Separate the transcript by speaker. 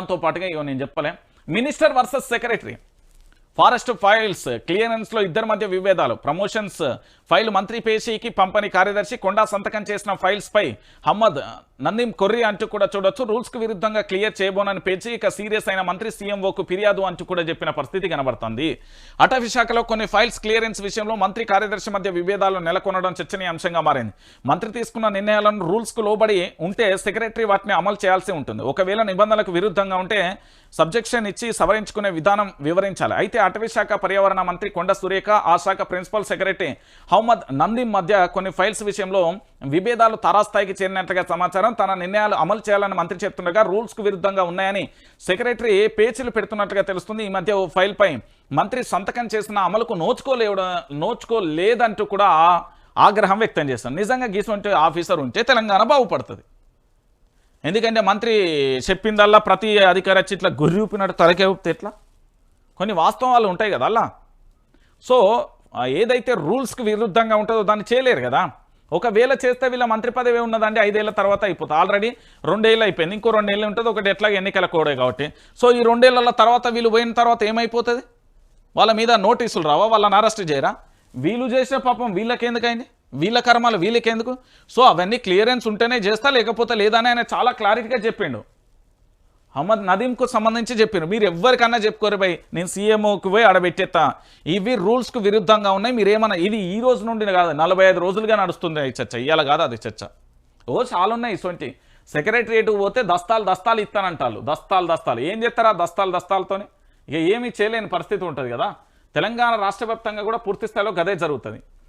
Speaker 1: దాంతో పాటుగా ఇవో నేను చెప్పలే minister versus secretary forest files క్లియరెన్స్లో ఇద్దరి మధ్య విభేదాలు ప్రమోషన్స్ ఫైల్ మంత్రి పేషీకి పంపని కార్యదర్శి కొండా సంతకం చేసిన ఫైల్స్పై హమ్మద్ నందీం కొర్రి అంటూ కూడా చూడొచ్చు రూల్స్కు విరుద్ధంగా క్లియర్ చేయబోనని పేచి ఇక సీరియస్ అయిన మంత్రి సీఎంఓకు ఫిర్యాదు అంటూ కూడా చెప్పిన పరిస్థితి కనబడుతుంది అటవీ శాఖలో కొన్ని ఫైల్స్ క్లియరెన్స్ విషయంలో మంత్రి కార్యదర్శి మధ్య విభేదాలు నెలకొనడం చర్చనీయాంశంగా మారింది మంత్రి తీసుకున్న నిర్ణయాలను రూల్స్కు లోబడి ఉంటే సెక్రటరీ వాటిని అమలు చేయాల్సి ఉంటుంది ఒకవేళ నిబంధనలకు విరుద్ధంగా ఉంటే సబ్జెక్షన్ ఇచ్చి సవరించుకునే విధానం వివరించాలి అయితే అటవీ శాఖ పర్యావరణ మంత్రి కొండ సురేఖ ఆ శాఖ ప్రిన్సిపల్ సెక్రటరీ హమ్మద్ నందీం మధ్య కొన్ని ఫైల్స్ విషయంలో విభేదాలు తారాస్థాయికి చేరినట్లుగా సమాచారం తన నిర్ణయాలు అమలు చేయాలని మంత్రి చెప్తుండగా రూల్స్కు విరుద్ధంగా ఉన్నాయని సెక్రటరీ పేచీలు పెడుతున్నట్లుగా తెలుస్తుంది ఈ మధ్య ఓ ఫైల్పై మంత్రి సంతకం చేసిన అమలుకు నోచుకోలేదంటూ కూడా ఆగ్రహం వ్యక్తం చేస్తాను నిజంగా గీసుంటే ఆఫీసర్ ఉంటే తెలంగాణ బాగుపడుతుంది ఎందుకంటే మంత్రి చెప్పిందల్లా ప్రతి అధికారి వచ్చి ఇట్లా గుర్రి ఊపినట్టు తలకే ఊపితే ఎట్లా కొన్ని వాస్తవాలు ఉంటాయి కదా అలా సో ఏదైతే రూల్స్కి విరుద్ధంగా ఉంటుందో దాన్ని చేయలేరు కదా ఒకవేళ చేస్తే వీళ్ళ మంత్రి పదవి ఉన్నదండి 5 ఏళ్ల తర్వాత అయిపోతుంది ఆల్రెడీ 2 ఏళ్ళు అయిపోయింది ఇంకో 2 ఏళ్ళు ఉంటుంది ఒకటి ఎట్లాగ ఎన్నికల కోడే కాబట్టి సో ఈ 2 ఏళ్ల తర్వాత వీళ్ళు పోయిన తర్వాత ఏమైపోతుంది వాళ్ళ మీద నోటీసులు రావా వాళ్ళని అరెస్ట్ చేయరా వీళ్ళు చేసిన పాపం వీళ్ళకెందుకైంది వీళ్ళ కర్మలు వీళ్ళకెందుకు సో అవన్నీ క్లియరెన్స్ ఉంటేనే చేస్తా లేకపోతే లేదని ఆయన చాలా క్లారిటీగా చెప్పిండు హమ్మద్ నదీంకు సంబంధించి చెప్పారు మీరు ఎవరికన్నా చెప్పుకోరు భయ్ నేను సీఎంఓకి పోయి ఆడబెట్టేస్తా ఇవి రూల్స్కు విరుద్ధంగా ఉన్నాయి మీరేమన్నా ఇది ఈ రోజు నుండి కాదు 45 రోజులుగా నడుస్తుంది ఈ చర్చ ఇవాళ కాదు అది చర్చ చాలా ఉన్నాయి ఇటువంటి సెక్రటరియట్కి పోతే దస్తాలు ఇస్తానంటారు దస్తాలు ఏం చేస్తారా దస్తాలతోని ఇక ఏమీ చేయలేని పరిస్థితి ఉంటుంది కదా తెలంగాణ రాష్ట్ర వ్యాప్తంగా కూడా పూర్తి స్థాయిలో గదే జరుగుతుంది